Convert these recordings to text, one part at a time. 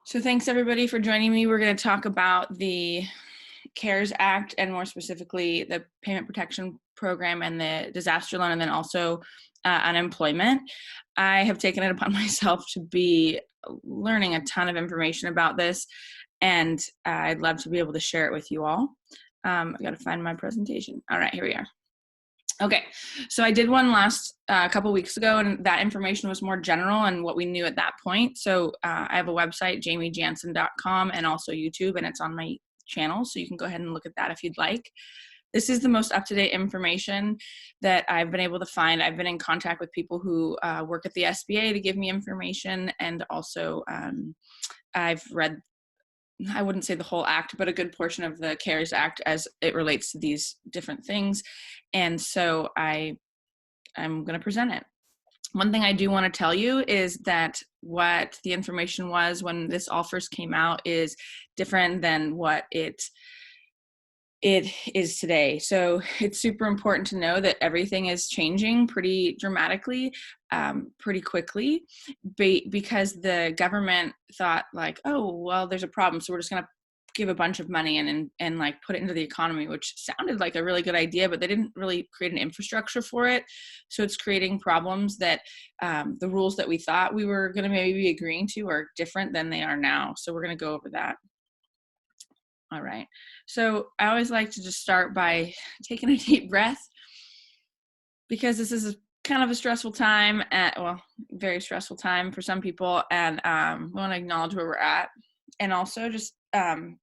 So thanks everybody for joining me. We're going to talk about the CARES Act and more specifically the Payment Protection Program and the disaster loan, and then also unemployment. I have taken it upon myself to be learning a ton of information about this, and I'd love to be able to share it with you all. I got to find my presentation. All right, here we are. Okay, so I did one last couple weeks ago, and that information was more general and what we knew at that point. So I have a website, JaimiJansen.com, and also YouTube, and it's on my channel, so you can go ahead and look at that if you'd like. This is the most up-to-date information that I've been able to find. I've been in contact with people who work at the SBA to give me information, and also I've read, I wouldn't say the whole act, but a good portion of the CARES Act as it relates to these different things. And so I'm going to present it. One thing I do want to tell you is that what the information was when this all first came out is different than what it is today. So it's super important to know that everything is changing pretty dramatically, pretty quickly, because the government thought like, oh, well, there's a problem, so we're just going to give a bunch of money and like put it into the economy, which sounded like a really good idea, but they didn't really create an infrastructure for it. So it's creating problems that the rules that we thought we were going to maybe be agreeing to are different than they are now. So we're going to go over that. All right. So I always like to just start by taking a deep breath, because this is kind of a stressful time, very stressful time for some people, and we want to acknowledge where we're at, and also just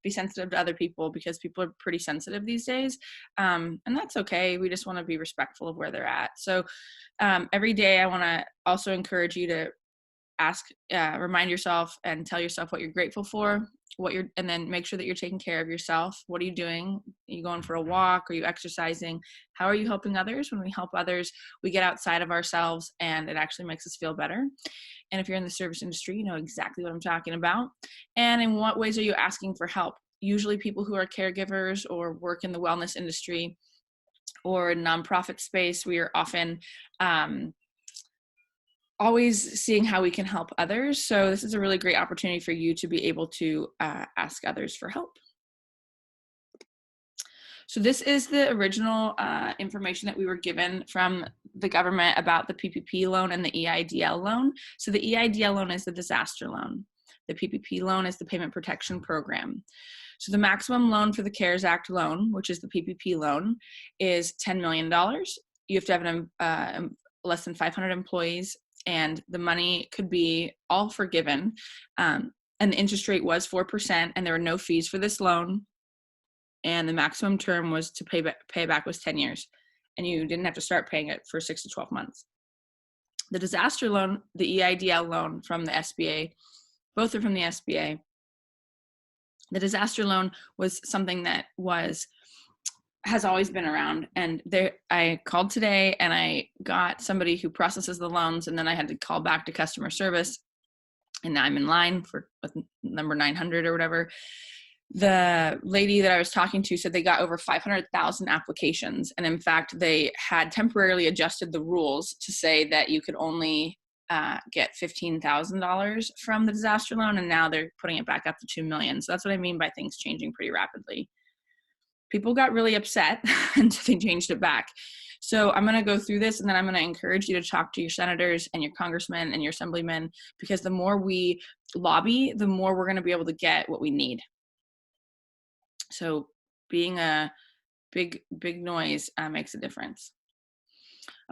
be sensitive to other people, because people are pretty sensitive these days, and that's okay. We just want to be respectful of where they're at. So every day I want to also encourage you to remind yourself and tell yourself what you're grateful for, and then make sure that you're taking care of yourself. What are you doing? Are you going for a walk? Are you exercising? How are you helping others? When we help others, we get outside of ourselves, and it actually makes us feel better. And if you're in the service industry, you know exactly what I'm talking about. And in what ways are you asking for help? Usually people who are caregivers or work in the wellness industry or nonprofit space, we are often always seeing how we can help others. So this is a really great opportunity for you to be able to ask others for help. So this is the original information that we were given from the government about the PPP loan and the EIDL loan. So the EIDL loan is the disaster loan. The PPP loan is the Payment Protection Program. So the maximum loan for the CARES Act loan, which is the PPP loan, is $10 million. You have to have less than 500 employees, and the money could be all forgiven. And the interest rate was 4%, and there were no fees for this loan. And the maximum term was to pay back was 10 years. And you didn't have to start paying it for 6 to 12 months. The disaster loan, the EIDL loan from the SBA, both are from the SBA. The disaster loan was something that has always been around, and I called today and I got somebody who processes the loans, and then I had to call back to customer service, and now I'm in line for number 900 or whatever. The lady that I was talking to said they got over 500,000 applications, and in fact they had temporarily adjusted the rules to say that you could only get $15,000 from the disaster loan, and now they're putting it back up to $2 million. So that's what I mean by things changing pretty rapidly. People got really upset and so they changed it back. So I'm going to go through this, and then I'm going to encourage you to talk to your senators and your congressmen and your assemblymen, because the more we lobby, the more we're going to be able to get what we need. So being a big noise makes a difference.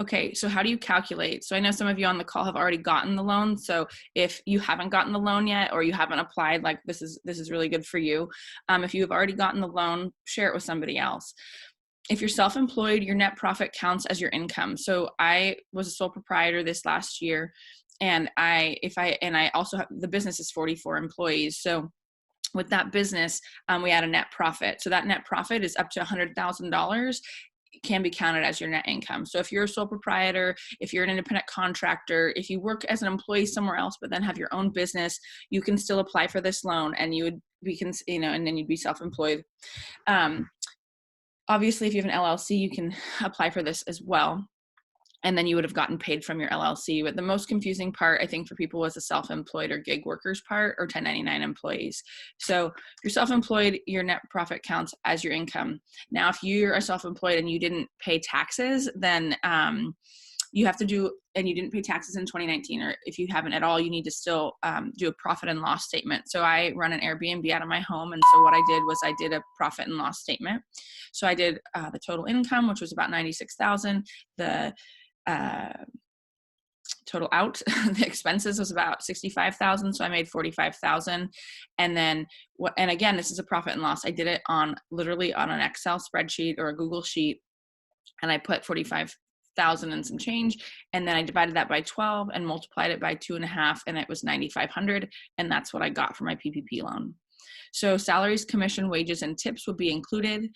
Okay, so how do you calculate? So I know some of you on the call have already gotten the loan. So if you haven't gotten the loan yet, or you haven't applied, like this is really good for you. If you have already gotten the loan, share it with somebody else. If you're self-employed, your net profit counts as your income. So I was a sole proprietor this last year, and I also have, the business is 44 employees. So with that business, we had a net profit. So that net profit is up to $100,000. Can be counted as your net income. So if you're a sole proprietor, if you're an independent contractor, if you work as an employee somewhere else but then have your own business, you can still apply for this loan, and and then you'd be self-employed. Obviously, if you have an LLC, you can apply for this as well. and then you would have gotten paid from your LLC. But the most confusing part, I think, for people was the self-employed or gig workers part, or 1099 employees. So if you're self-employed, your net profit counts as your income. Now, if you're a self-employed and you didn't pay taxes, then you have to do, and you didn't pay taxes in 2019, or if you haven't at all, you need to still do a profit and loss statement. So I run an Airbnb out of my home. And so what I did was I did a profit and loss statement. So I did the total income, which was about 96,000. The total out, the expenses was about 65,000. So I made 45,000. And then and again, this is a profit and loss. I did it on literally on an Excel spreadsheet or a Google sheet. And I put 45,000 and some change. And then I divided that by 12 and multiplied it by 2.5. And it was 9,500. And that's what I got for my PPP loan. So salaries, commission, wages, and tips would be included.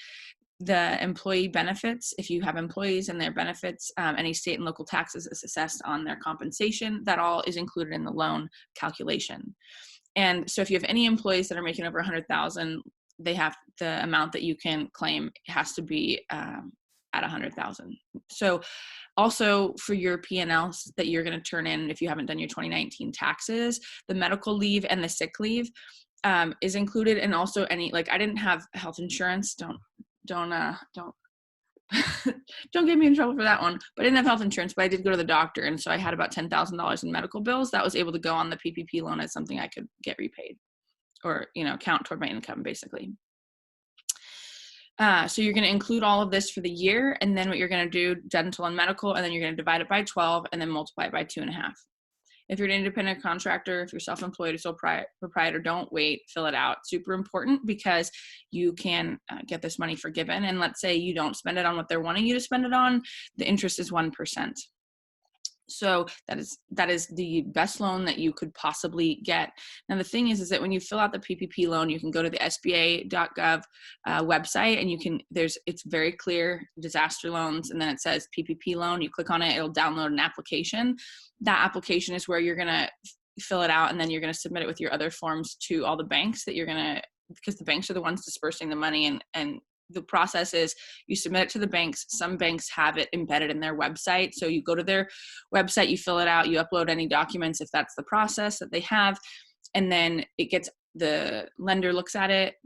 The employee benefits, if you have employees and their benefits, any state and local taxes is assessed on their compensation. That all is included in the loan calculation. And so if you have any employees that are making over 100,000, they have the amount that you can claim has to be at 100,000. So also for your P&Ls that you're going to turn in if you haven't done your 2019 taxes, the medical leave and the sick leave is included. And also any, like, I didn't have health insurance. Don't don't get me in trouble for that one, but I didn't have health insurance, but I did go to the doctor. And so I had about $10,000 in medical bills that was able to go on the PPP loan as something I could get repaid, or, count toward my income basically. So you're going to include all of this for the year. And then what you're going to do, dental and medical, and then you're going to divide it by 12 and then multiply it by 2.5. If you're an independent contractor, if you're self-employed or sole proprietor, don't wait, fill it out. Super important, because you can get this money forgiven. And let's say you don't spend it on what they're wanting you to spend it on, the interest is 1%. So that is the best loan that you could possibly get. Now, the thing is that when you fill out the PPP loan, you can go to the SBA.gov website, and it's very clear, disaster loans, and then it says PPP loan. You click on it, it'll download an application. That application is where you're going to fill it out, and then you're going to submit it with your other forms to all the banks that you're going to, because the banks are the ones dispersing the money, and the process is you submit it to the banks. Some banks have it embedded in their website. So you go to their website, you fill it out, you upload any documents if that's the process that they have. And then the lender looks at it,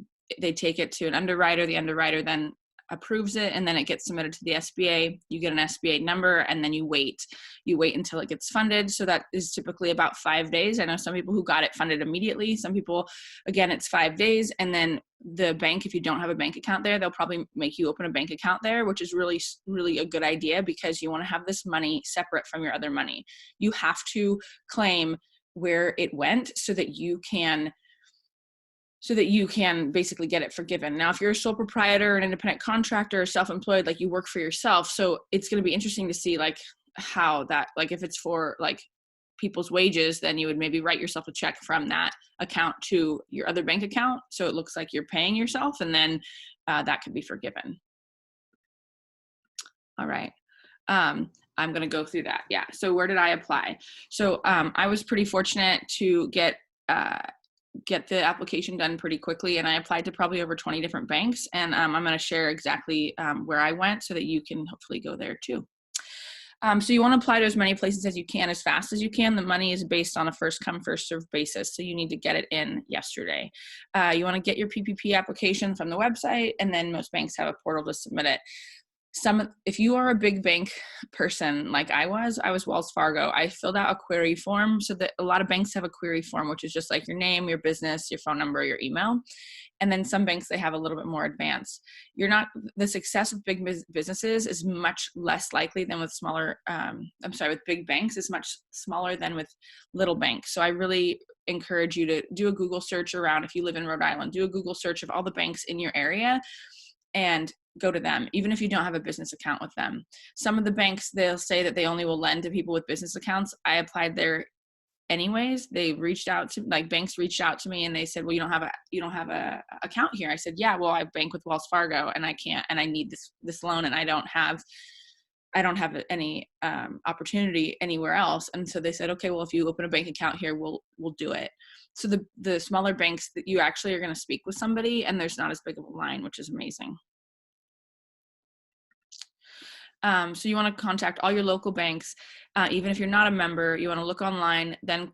they take it to an underwriter, the underwriter then approves it, and then it gets submitted to the SBA. You get an SBA number, and then you wait until it gets funded. So that is typically about 5 days. I know some people who got it funded immediately. Some people, again, it's 5 days. And then the bank, if you don't have a bank account there, they'll probably make you open a bank account there, which is really, really a good idea, because you want to have this money separate from your other money. You have to claim where it went so that you can basically get it forgiven. Now, if you're a sole proprietor, an independent contractor, or self-employed, like you work for yourself. So it's going to be interesting to see like how that, like if it's for like people's wages, then you would maybe write yourself a check from that account to your other bank account. So it looks like you're paying yourself, and then that could be forgiven. All right. I'm going to go through that. Yeah. So where did I apply? So I was pretty fortunate to get the application done pretty quickly, and I applied to probably over 20 different banks, and I'm going to share exactly where I went so that you can hopefully go there too. So you want to apply to as many places as you can, as fast as you can. The money is based on a first come, first served basis, so you need to get it in yesterday. You want to get your PPP application from the website, and then most banks have a portal to submit it. If you are a big bank person like I was Wells Fargo. I filled out a query form, so that a lot of banks have a query form, which is just like your name, your business, your phone number, your email. And then some banks, they have a little bit more advanced. The success of big businesses is much less likely than with with big banks is much smaller than with little banks. So I really encourage you to do a Google search around. If you live in Rhode Island, do a Google search of all the banks in your area and go to them, even if you don't have a business account with them. Some of the banks, they'll say that they only will lend to people with business accounts. I applied there anyways. Banks reached out to me, and they said, well, you don't have a account here. I said, yeah, well, I bank with Wells Fargo, and I can't, and I need this loan, and I don't have any opportunity anywhere else. And so they said, okay, well, if you open a bank account here, we'll do it. So the smaller banks, that you actually are going to speak with somebody, and there's not as big of a line, which is amazing. So you want to contact all your local banks, even if you're not a member. You want to look online, then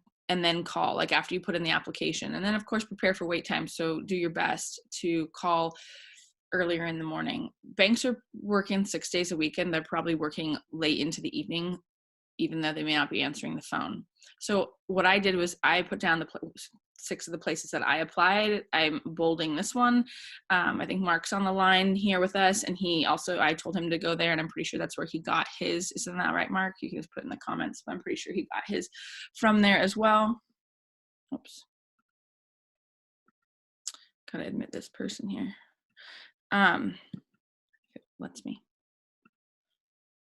call, like after you put in the application, and then of course prepare for wait time. So do your best to call earlier in the morning. Banks are working 6 days a week, and they're probably working late into the evening, even though they may not be answering the phone. So what I did was I put down the 6 of the places that I applied. I'm bolding this one. I think Mark's on the line here with us, and I told him to go there, and I'm pretty sure that's where he got his. Isn't that right, Mark? You can just put in the comments, but I'm pretty sure he got his from there as well. Oops. Gotta admit this person here. It lets me.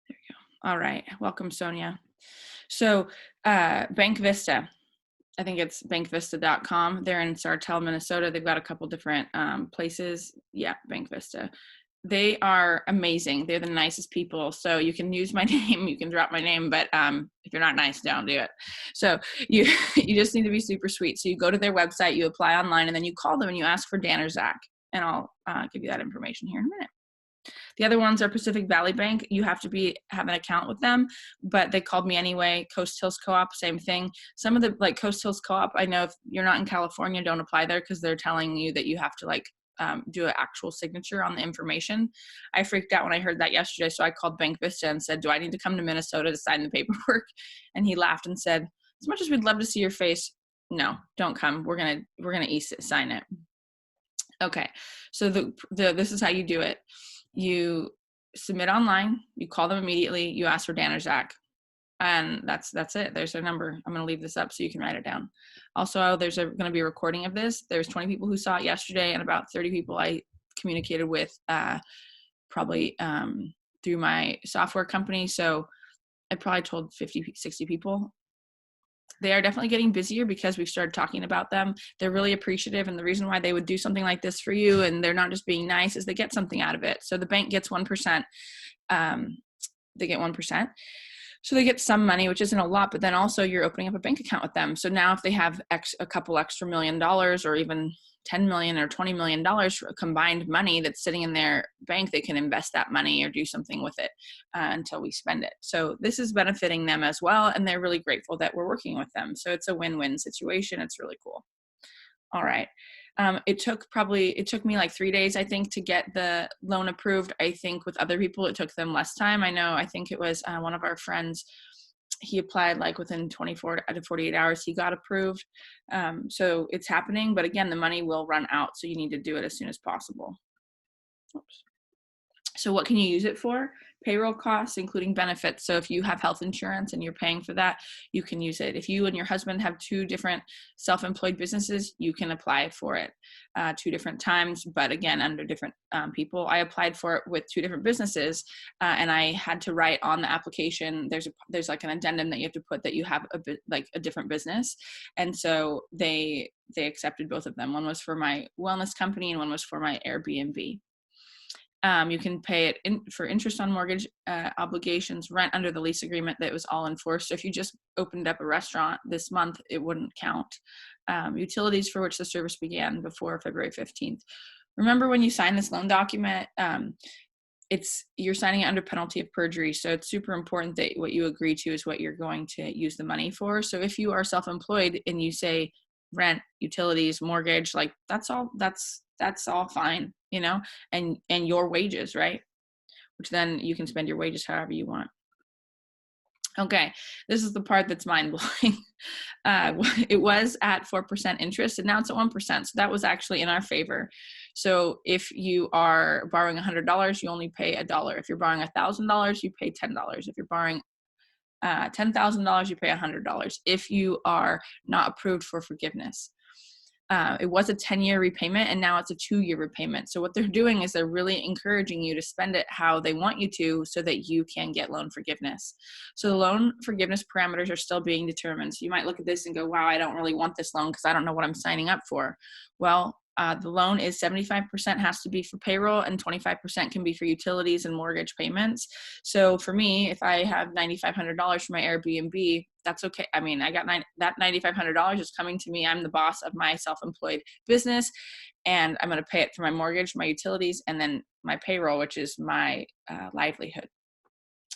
There we go. All right. Welcome, Sonia. So Bank Vista, I think it's bankvista.com. They're in Sartell, Minnesota. They've got a couple different places. Yeah, Bank Vista. They are amazing. They're the nicest people. So you can use my name, you can drop my name, but if you're not nice, don't do it. So you just need to be super sweet. So you go to their website, you apply online, and then you call them and you ask for Dan or Zach. And I'll give you that information here in a minute. The other ones are Pacific Valley Bank. You have to have an account with them, but they called me anyway. Coast Hills Co-op, same thing. Some of the, like Coast Hills Co-op, I know if you're not in California, don't apply there because they're telling you that you have to do an actual signature on the information. I freaked out when I heard that yesterday, so I called Bank Vista and said, do I need to come to Minnesota to sign the paperwork? And he laughed and said, as much as we'd love to see your face, no, don't come. We're gonna sign it. Okay, so this is how you do it. You submit online, you call them immediately, you ask for Dan or Zach, and that's it. There's their number. I'm going to leave this up so you can write it down. Also, there's going to be a recording of this. There's 20 people who saw it yesterday, and about 30 people I communicated with probably through my software company. So I probably told 50, 60 people. They are definitely getting busier because we've started talking about them. They're really appreciative, and the reason why they would do something like this for you and they're not just being nice is they get something out of it. So the bank gets 1%. They get 1%. So they get some money, which isn't a lot, but then also you're opening up a bank account with them. So now if they have a couple extra $1 million or even $10 million or $20 million for combined money that's sitting in their bank, they can invest that money or do something with it until we spend it. So this is benefiting them as well, and they're really grateful that we're working with them. So it's a win-win situation. It's really cool. All right. It took me like 3 days, I think, to get the loan approved. I think with other people, it took them less time. I think it was one of our friends, he applied like within 24 to 48 hours, he got approved. So it's happening, but again, the money will run out. So you need to do it as soon as possible. Oops. So what can you use it for? Payroll costs, including benefits. So if you have health insurance and you're paying for that, you can use it. If you and your husband have 2 different self-employed businesses, you can apply for it 2 different times, but again, under different people. I applied for it with 2 different businesses, and I had to write on the application, there's like an addendum that you have to put that you have a different business. And so they accepted both of them. One was for my wellness company and one was for my Airbnb. You can pay it for interest on mortgage obligations, rent under the lease agreement that was all enforced. So if you just opened up a restaurant this month, it wouldn't count. Utilities for which the service began before February 15th. Remember when you sign this loan document, you're signing it under penalty of perjury. So it's super important that what you agree to is what you're going to use the money for. So if you are self-employed and you say rent, utilities, mortgage, like that's all fine, and your wages, right? Which then you can spend your wages however you want. Okay, this is the part that's mind-blowing. It was at 4% interest, and now it's at 1%. So that was actually in our favor. So if you are borrowing $100, you only pay $1. If you're borrowing $1,000, you pay $10. If you're borrowing $10,000, you pay $100 if you are not approved for forgiveness. It was a 10-year repayment, and now it's a 2-year repayment. So what they're doing is they're really encouraging you to spend it how they want you to so that you can get loan forgiveness. So the loan forgiveness parameters are still being determined. So you might look at this and go, wow, I don't really want this loan because I don't know what I'm signing up for. Well, the loan is 75% has to be for payroll and 25% can be for utilities and mortgage payments. So for me, if I have $9,500 for my Airbnb, that's okay. I mean, I got that $9,500 is coming to me. I'm the boss of my self-employed business, and I'm going to pay it for my mortgage, my utilities, and then my payroll, which is my livelihood.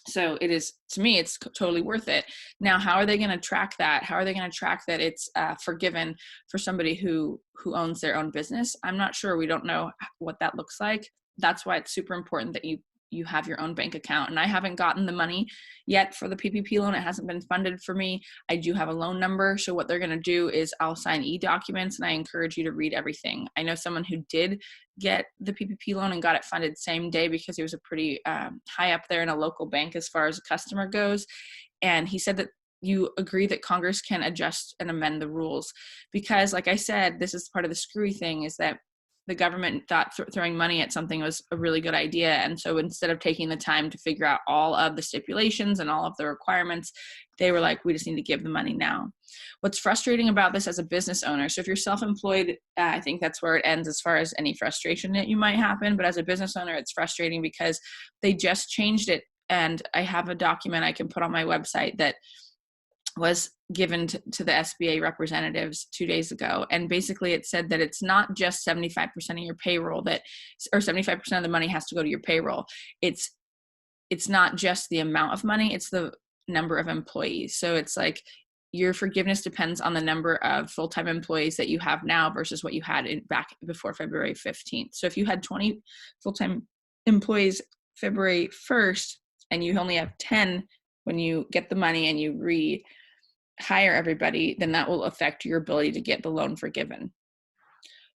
So it is, to me, it's totally worth it. Now, how are they going to track that? How are they going to track that it's forgiven for somebody who owns their own business? I'm not sure. We don't know what that looks like. That's why it's super important that you have your own bank account. And I haven't gotten the money yet for the PPP loan. It hasn't been funded for me. I do have a loan number. So what they're going to do is I'll sign e-documents, and I encourage you to read everything. I know someone who did get the PPP loan and got it funded same day because he was a pretty high up there in a local bank as far as a customer goes. And he said that you agree that Congress can adjust and amend the rules because, like I said, this is part of the screwy thing, is that the government thought throwing money at something was a really good idea. And so instead of taking the time to figure out all of the stipulations and all of the requirements, they were like, we just need to give the money now. What's frustrating about this as a business owner, so if you're self-employed, I think that's where it ends as far as any frustration that you might happen. But as a business owner, it's frustrating because they just changed it. And I have a document I can put on my website that was given to the SBA representatives 2 days ago. And basically it said that it's not just 75% of your payroll or 75% of the money has to go to your payroll. It's not just the amount of money, it's the number of employees. So it's like your forgiveness depends on the number of full-time employees that you have now versus what you had back before February 15th. So if you had 20 full-time employees February 1st and you only have 10 when you get the money and you hire everybody, then that will affect your ability to get the loan forgiven.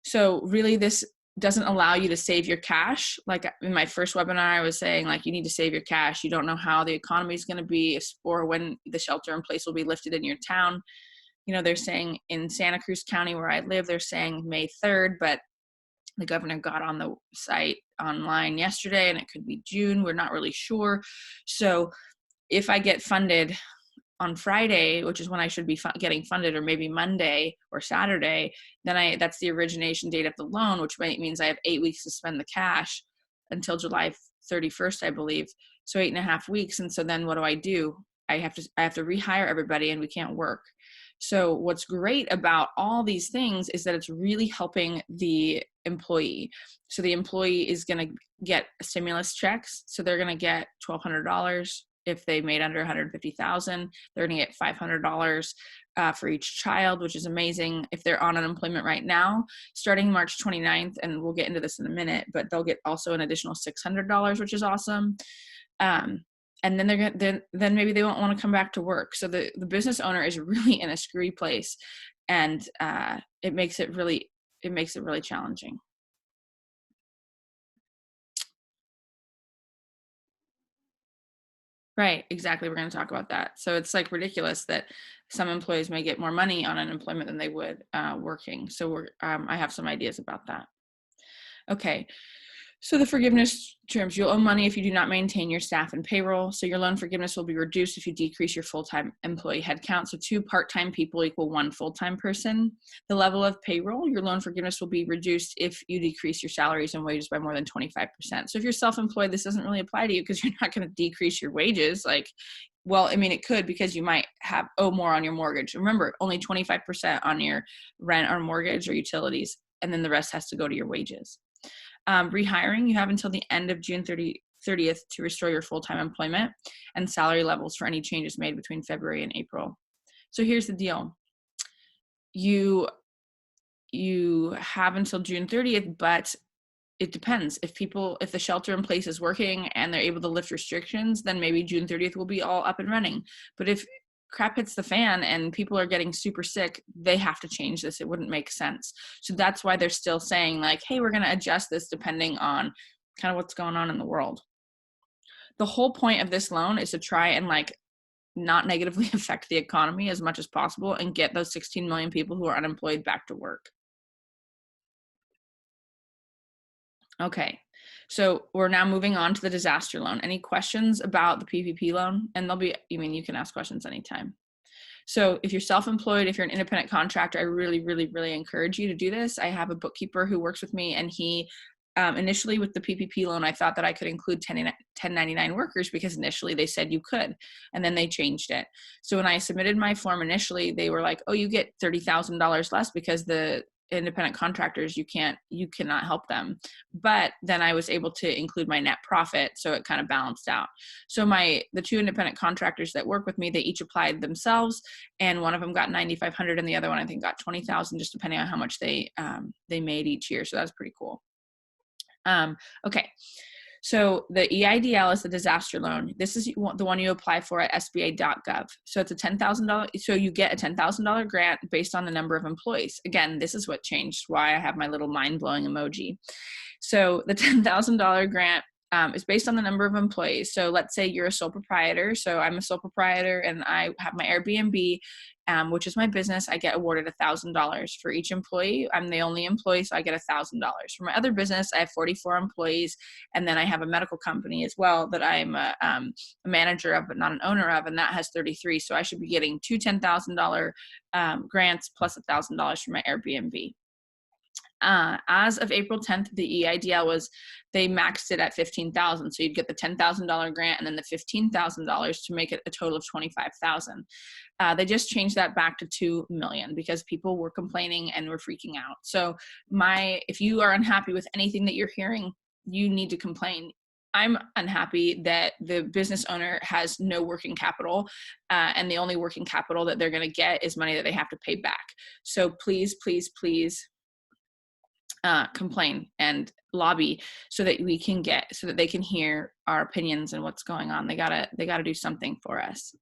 So really this doesn't allow you to save your cash. Like in my first webinar, I was saying, like, you need to save your cash. You don't know how the economy is going to be or when the shelter in place will be lifted in your town. You know, they're saying in Santa Cruz County where I live, they're saying May 3rd, but the governor got on the site online yesterday and it could be June. We're not really sure. So if I get funded on Friday, which is when I should be getting funded, or maybe Monday or Saturday, then that's the origination date of the loan, which means I have 8 weeks to spend the cash until July 31st, I believe. So 8.5 weeks. And so then what do? I have to rehire everybody and we can't work. So what's great about all these things is that it's really helping the employee. So the employee is going to get stimulus checks. So they're going to get $1,200. If they made under 150,000, they're going to get $500 for each child, which is amazing. If they're on unemployment right now, starting March 29th, and we'll get into this in a minute, but they'll get also an additional $600, which is awesome. And then then maybe they won't want to come back to work. So the business owner is really in a screwy place, and it makes it really challenging. Right, exactly. We're going to talk about that. So it's like ridiculous that some employees may get more money on unemployment than they would working. So I have some ideas about that. Okay. So the forgiveness terms, you'll owe money if you do not maintain your staff and payroll. So your loan forgiveness will be reduced if you decrease your full-time employee headcount. So 2 part-time people equal 1 full-time person. The level of payroll, your loan forgiveness will be reduced if you decrease your salaries and wages by more than 25%. So if you're self-employed, this doesn't really apply to you because you're not going to decrease your wages. Well, I mean, it could, because you might owe more on your mortgage. Remember, only 25% on your rent or mortgage or utilities, and then the rest has to go to your wages. Rehiring, you have until the end of June 30th to restore your full-time employment and salary levels for any changes made between February and April. So here's the deal. You have until June 30th, but it depends. If the shelter in place is working and they're able to lift restrictions, then maybe June 30th will be all up and running. But if crap hits the fan and people are getting super sick, they have to change this. It wouldn't make sense. So that's why they're still saying, like, hey, we're going to adjust this depending on kind of what's going on in the world. The whole point of this loan is to try and not negatively affect the economy as much as possible and get those 16 million people who are unemployed back to work. Okay, so we're now moving on to the disaster loan. Any questions about the PPP loan? And you can ask questions anytime. So if you're self-employed, if you're an independent contractor, I really, really, really encourage you to do this. I have a bookkeeper who works with me, and he initially with the PPP loan, I thought that I could include 1099 workers because initially they said you could, and then they changed it. So when I submitted my form initially, they were like, oh, you get $30,000 less because the independent contractors, you cannot help them. But then I was able to include my net profit, so it kind of balanced out. So the 2 independent contractors that work with me, they each applied themselves, and one of them got 9,500 and the other one I think got 20,000, just depending on how much they made each year. So that's pretty cool. Okay. So the EIDL is the disaster loan. This is the one you apply for at SBA.gov. So it's a $10,000. So you get a $10,000 grant based on the number of employees. Again, this is what changed, why I have my little mind-blowing emoji. So the $10,000 grant is based on the number of employees. So let's say you're a sole proprietor. So I'm a sole proprietor and I have my Airbnb, which is my business. I get awarded $1,000 for each employee. I'm the only employee, so I get $1,000. For my other business, I have 44 employees, and then I have a medical company as well that I'm a manager of, but not an owner of, and that has 33. So I should be getting 2 $10,000 grants plus $1,000 for my Airbnb. As of April 10th, the EIDL they maxed it at $15,000. So you'd get the $10,000 grant and then the $15,000 to make it a total of $25,000. They just changed that back to $2 million because people were complaining and were freaking out. So if you are unhappy with anything that you're hearing, you need to complain. I'm unhappy that the business owner has no working capital, and the only working capital that they're going to get is money that they have to pay back. So please, please, please, complain and lobby so that they can hear our opinions and what's going on. They gotta do something for us.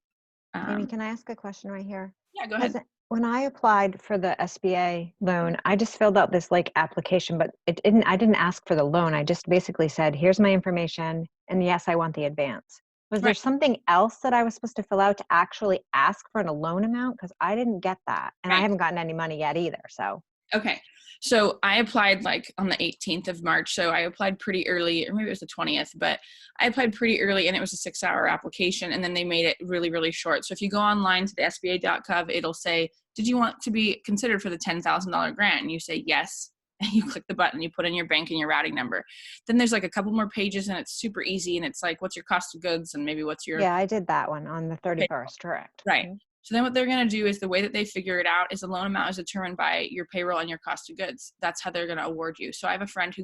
Jaimi, can I ask a question right here? Yeah, go ahead. When I applied for the SBA loan, I just filled out this application, but I didn't ask for the loan. I just basically said, here's my information, and yes, I want the advance. Was there something else that I was supposed to fill out to actually ask for a loan amount? Because I didn't get that, and I haven't gotten any money yet either. So okay. So I applied on the 18th of March. So I applied pretty early, or maybe it was the 20th, but I applied pretty early and it was a 6-hour application, and then they made it really, really short. So if you go online to the SBA.gov, it'll say, did you want to be considered for the $10,000 grant? And you say yes, and you click the button, you put in your bank and your routing number. Then there's a couple more pages and it's super easy. And it's what's your cost of goods and maybe what's your... Yeah, I did that one on the 31st, correct. Right. So then what they're going to do is the way that they figure it out is the loan amount is determined by your payroll and your cost of goods. That's how they're going to award you. So I have a friend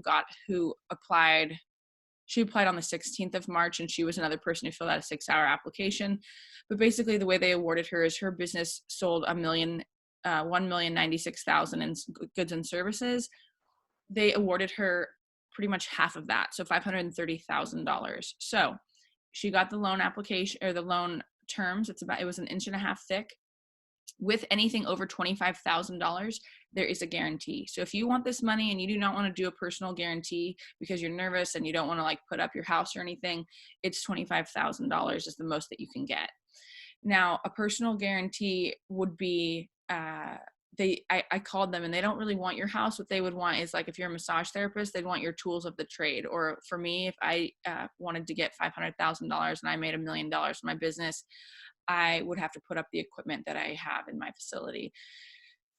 who applied. She applied on the 16th of March, and she was another person who filled out a 6-hour application. But basically the way they awarded her is her business sold $1,096,000 in goods and services. They awarded her pretty much half of that. So $530,000. So she got the loan application, or the loan terms. It was 1.5 inches thick. With anything over $25,000, there is a guarantee. So if you want this money and you do not want to do a personal guarantee because you're nervous and you don't want to put up your house or anything, it's $25,000 is the most that you can get. Now, a personal guarantee would be, I called them and they don't really want your house. What they would want is if you're a massage therapist, they'd want your tools of the trade. Or for me, if I wanted to get $500,000 and I made $1 million in my business, I would have to put up the equipment that I have in my facility.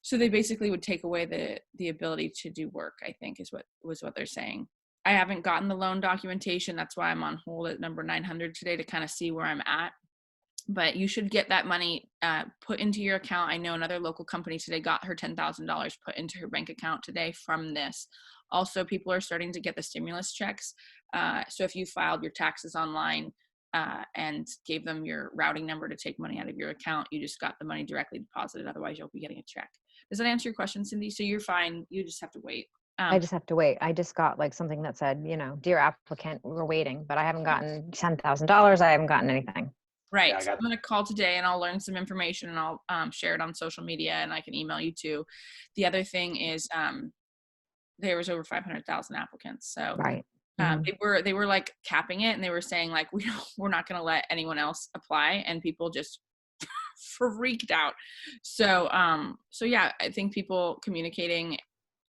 So they basically would take away the ability to do work, I think was what they're saying. I haven't gotten the loan documentation. That's why I'm on hold at number 900 today to kind of see where I'm at. But you should get that money put into your account. I know another local company today got her $10,000 put into her bank account today from this. Also, people are starting to get the stimulus checks. So if you filed your taxes online and gave them your routing number to take money out of your account, you just got the money directly deposited. Otherwise, you'll be getting a check. Does that answer your question, Cindy? So you're fine. You just have to wait. I just have to wait. I just got something that said, dear applicant, we're waiting, but I haven't gotten $10,000. I haven't gotten anything. Right. Yeah, so I'm going to call today and I'll learn some information and I'll share it on social media, and I can email you too. The other thing is there was over 500,000 applicants. So right. They were capping it, and they were saying we're not going to let anyone else apply, and people just freaked out. So yeah, I think people communicating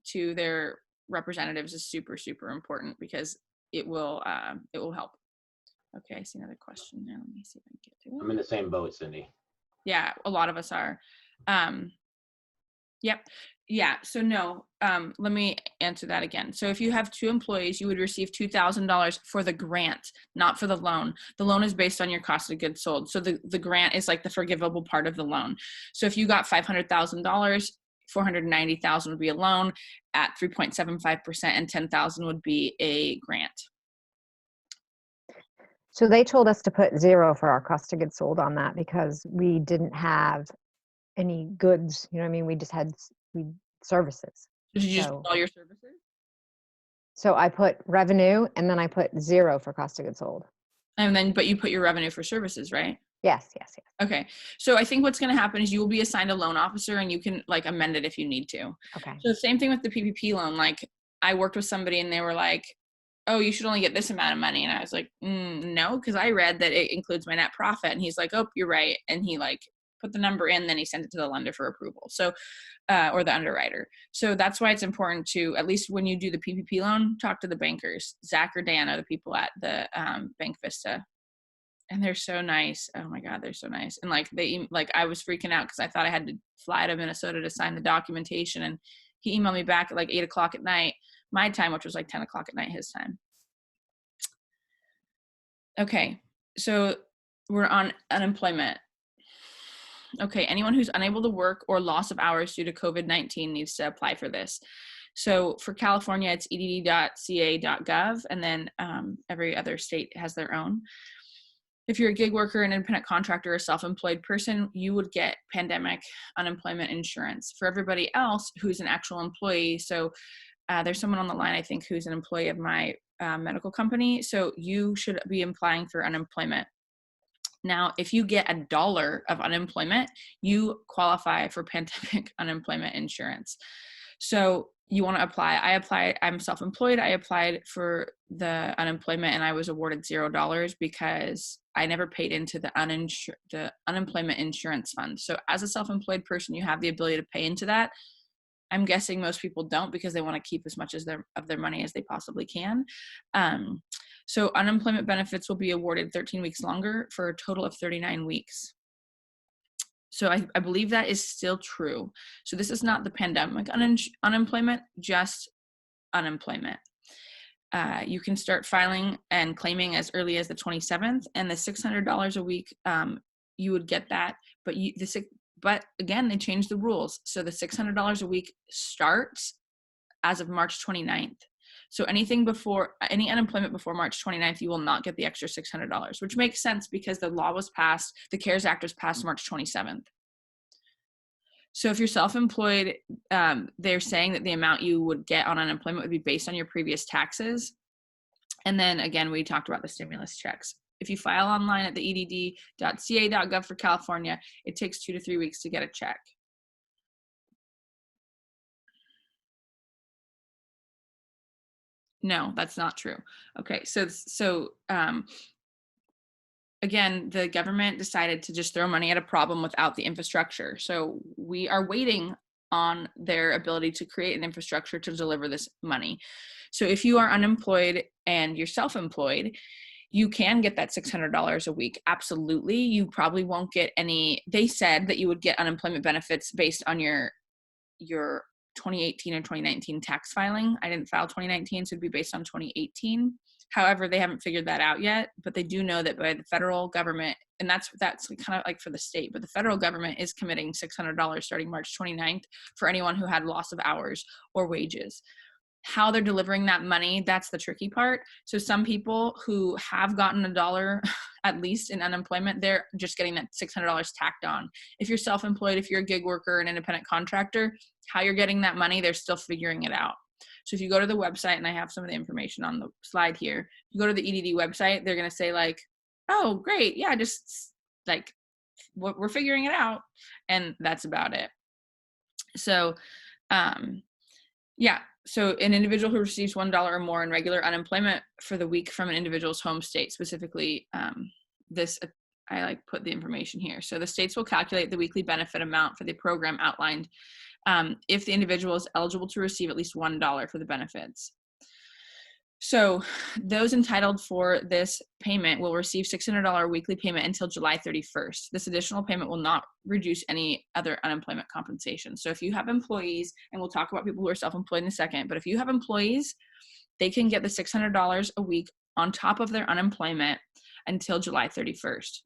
to their representatives is super, super important because it will help. Okay, I see another question there. Let me see if I can get to it. I'm in the same boat, Cindy. Yeah, a lot of us are. Yep. Yeah, so no, let me answer that again. So if you have 2 employees, you would receive $2,000 for the grant, not for the loan. The loan is based on your cost of goods sold. So the grant is the forgivable part of the loan. So if you got $500,000, 490,000 would be a loan at 3.75%, and 10,000 would be a grant. So they told us to put 0 for our cost of goods sold on that because we didn't have any goods. You know what I mean? We just had services. Did you just put all your services? So I put revenue and then I put 0 for cost of goods sold. And then, but you put your revenue for services, right? Yes. Okay. So I think what's going to happen is you will be assigned a loan officer and you can like amend it if you need to. Okay. So same thing with the PPP loan. Like I worked with somebody and they were like, oh, you should only get this amount of money. And I was like, no, because I read that it includes my net profit. And he's like, oh, you're right. And he like put the number in, then he sent it to the lender for approval. So, or the underwriter. So that's why it's important to, at least when you do the PPP loan, talk to the bankers. Zach or Dan are the people at the Bank Vista. And they're so nice. Oh my God, they're so nice. And like I was freaking out because I thought I had to fly to Minnesota to sign the documentation. And he emailed me back at like 8 o'clock at night, my time, which was like 10 o'clock at night, his time. Okay, so we're on unemployment. Okay, anyone who's unable to work or loss of hours due to COVID-19 needs to apply for this. So for California, it's edd.ca.gov, and then every other state has their own. If you're a gig worker, an independent contractor, or self-employed person, you would get pandemic unemployment insurance. For everybody else who's an actual employee, so there's someone on the line, I think, who's an employee of my medical company, so you should be applying for unemployment. Now, if you get $1 of unemployment, you qualify for pandemic unemployment insurance. So you want to apply. I applied, I'm self-employed. I applied for the unemployment and I was awarded $0 because I never paid into the unemployment insurance fund. So as a self-employed person, you have the ability to pay into that. I'm guessing most people don't because they want to keep as much as of their money as they possibly can. So unemployment benefits will be awarded 13 weeks longer for a total of 39 weeks. So I believe that is still true. So this is not the pandemic unemployment, just unemployment. You can start filing and claiming as early as the 27th, and the $600 a week, you would get that, but again, they changed the rules. So the $600 a week starts as of March 29th. So any unemployment before March 29th, you will not get the extra $600, which makes sense because the law was passed, the CARES Act was passed March 27th. So if you're self-employed, they're saying that the amount you would get on unemployment would be based on your previous taxes. And then again, we talked about the stimulus checks. If you file online at the edd.ca.gov for California, it takes 2 to 3 weeks to get a check. No, that's not true. Okay, so again, the government decided to just throw money at a problem without the infrastructure. So we are waiting on their ability to create an infrastructure to deliver this money. So if you are unemployed and you're self-employed, you can get that $600 a week. Absolutely. You probably won't get any. They said that you would get unemployment benefits based on your 2018 or 2019 tax filing. I didn't file 2019, so it'd be based on 2018. However, they haven't figured that out yet, but they do know that by the federal government, and that's kind of like for the state, but the federal government is committing $600 starting March 29th for anyone who had loss of hours or wages. How they're delivering that money, that's the tricky part. So some people who have gotten $1 at least in unemployment, they're just getting that $600 tacked on. If you're self-employed, if you're a gig worker, an independent contractor, how you're getting that money, they're still figuring it out. So if you go to the website, and I have some of the information on the slide here, if you go to the EDD website, they're going to say like, oh, great. Yeah, just like we're figuring it out. And that's about it. So, yeah. So an individual who receives $1 or more in regular unemployment for the week from an individual's home state, specifically I put the information here. So the states will calculate the weekly benefit amount for the program outlined if the individual is eligible to receive at least $1 for the benefits. So those entitled for this payment will receive $600 weekly payment until July 31st. This additional payment will not reduce any other unemployment compensation. So if you have employees, and we'll talk about people who are self-employed in a second, but if you have employees, they can get the $600 a week on top of their unemployment until July 31st.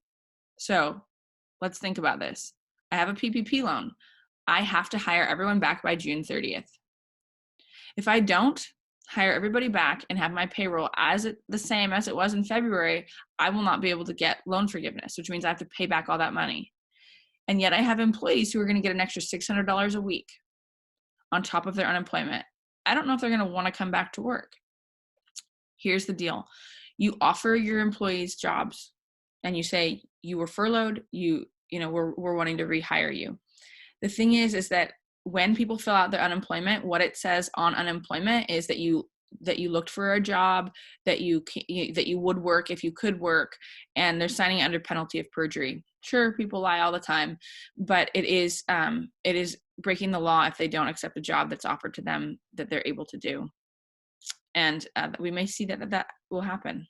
So let's think about this. I have a PPP loan. I have to hire everyone back by June 30th. If I don't hire everybody back and have my payroll the same as it was in February, I will not be able to get loan forgiveness, which means I have to pay back all that money. And yet I have employees who are going to get an extra $600 a week on top of their unemployment. I don't know if they're going to want to come back to work. Here's the deal. You offer your employees jobs and you say you were furloughed, we're wanting to rehire you. The thing is that when people fill out their unemployment, what it says on unemployment is that you looked for a job, that you would work if you could work, and they're signing under penalty of perjury. Sure, people lie all the time, but it is breaking the law if they don't accept a job that's offered to them that they're able to do. And we may see that will happen.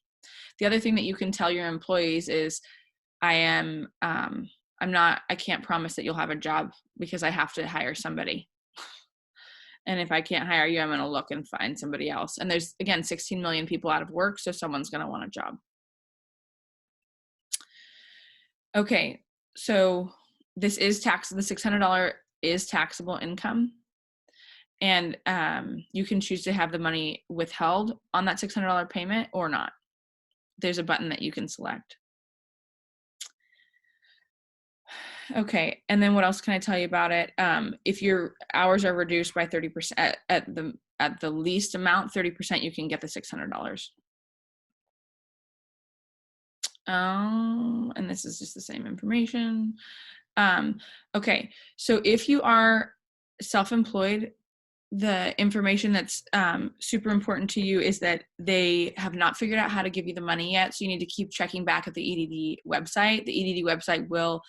The other thing that you can tell your employees is, I can't promise that you'll have a job because I have to hire somebody. And if I can't hire you, I'm going to look and find somebody else. And there's, again, 16 million people out of work, so someone's going to want a job. Okay, so this is tax. The $600 is taxable income. And you can choose to have the money withheld on that $600 payment or not. There's a button that you can select. Okay, and then what else can I tell you about it? If your hours are reduced by 30% at the least amount, 30%, you can get the $600. And this is just the same information. Okay, so if you are self-employed, the information that's super important to you is that they have not figured out how to give you the money yet. So you need to keep checking back at the EDD website. The EDD website will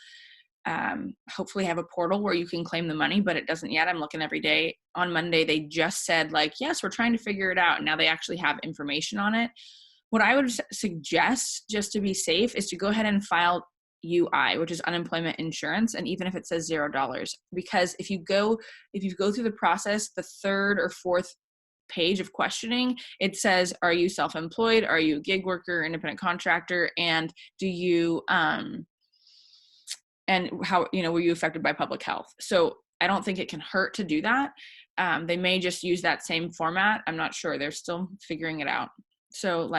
hopefully have a portal where you can claim the money, but it doesn't yet. I'm looking every day. On Monday, they just said yes, we're trying to figure it out. And now they actually have information on it. What I would suggest, just to be safe, is to go ahead and file UI, which is unemployment insurance, and even if it says $0, because if you go through the process, the third or fourth page of questioning, it says, are you self-employed, are you a gig worker, independent contractor, and do you and how were you affected by public health? So I don't think it can hurt to do that. They may just use that same format. I'm not sure. They're still figuring it out. So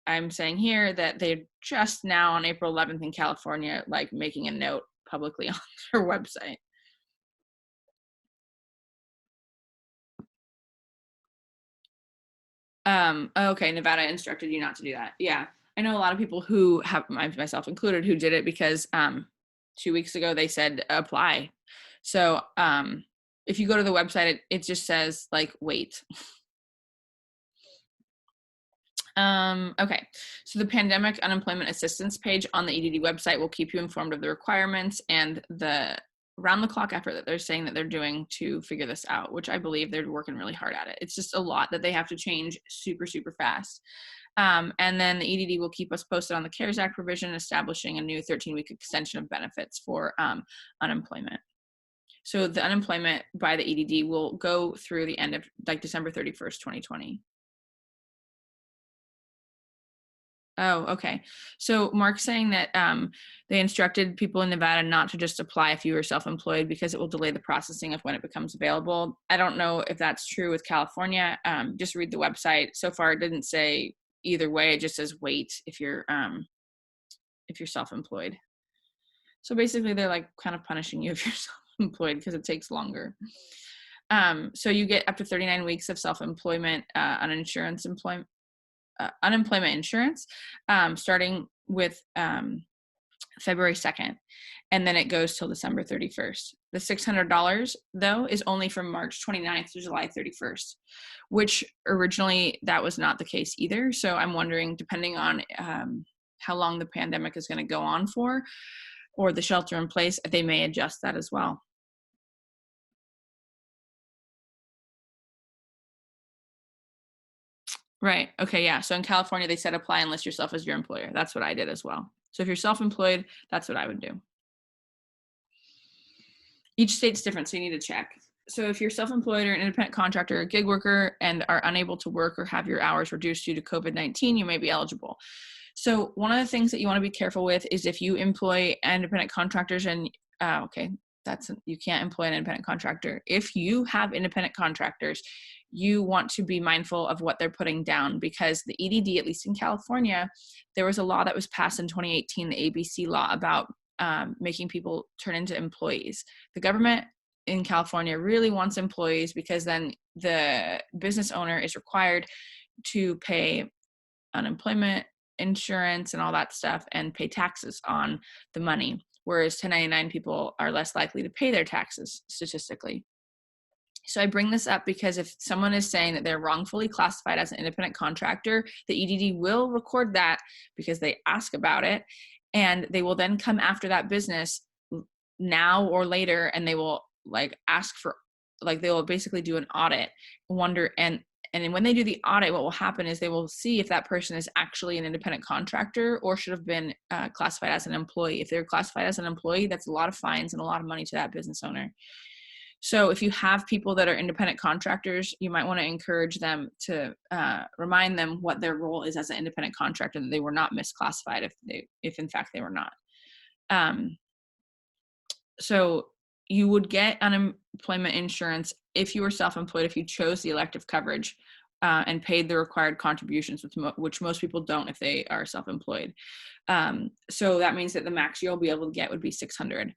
I'm saying here that they're just now on April 11th in California, making a note publicly on their website. Okay, Nevada instructed you not to do that. Yeah, I know a lot of people who have, myself included, who did it because 2 weeks ago they said apply. So if you go to the website, it just says wait. Okay, so the pandemic unemployment assistance page on the EDD website will keep you informed of the requirements and the round-the-clock effort that they're saying that they're doing to figure this out, which I believe they're working really hard at it. It's just a lot that they have to change super, super fast. And then the EDD will keep us posted on the CARES Act provision, establishing a new 13-week extension of benefits for unemployment. So the unemployment by the EDD will go through the end of December 31st, 2020. Oh, okay. So Mark's saying that they instructed people in Nevada not to just apply if you are self-employed because it will delay the processing of when it becomes available. I don't know if that's true with California. Just read the website. So far, it didn't say either way. It just says wait if you're self-employed. So basically, they're kind of punishing you if you're self-employed because it takes longer. So you get up to 39 weeks of self-employment unemployment insurance, starting with February 2nd, and then it goes till December 31st. The $600, though, is only from March 29th to July 31st, which originally that was not the case either. So I'm wondering, depending on how long the pandemic is going to go on for, or the shelter in place, they may adjust that as well. Right. Okay. Yeah. So in California, they said apply and list yourself as your employer. That's what I did as well. So if you're self-employed, that's what I would do. Each state's different, so you need to check. So if you're self-employed or an independent contractor or gig worker and are unable to work or have your hours reduced due to COVID-19, you may be eligible. So one of the things that you want to be careful with is if you employ independent contractors and, okay, You can't employ an independent contractor. If you have independent contractors, you want to be mindful of what they're putting down, because the EDD, at least in California, there was a law that was passed in 2018, the ABC law, about making people turn into employees. The government in California really wants employees, because then the business owner is required to pay unemployment insurance and all that stuff and pay taxes on the money, whereas 1099 people are less likely to pay their taxes statistically. So I bring this up because if someone is saying that they're wrongfully classified as an independent contractor, the EDD will record that because they ask about it, and they will then come after that business now or later, and they will like ask for, like, they will basically do an audit, and when they do the audit, what will happen is they will see if that person is actually an independent contractor or should have been classified as an employee. If they're classified as an employee, that's a lot of fines and a lot of money to that business owner. So if you have people that are independent contractors, you might want to encourage them to remind them what their role is as an independent contractor, that they were not misclassified if in fact they were not. So you would get unemployment insurance if you were self-employed, if you chose the elective coverage and paid the required contributions, which most people don't if they are self-employed. So that means that the max you'll be able to get would be $600.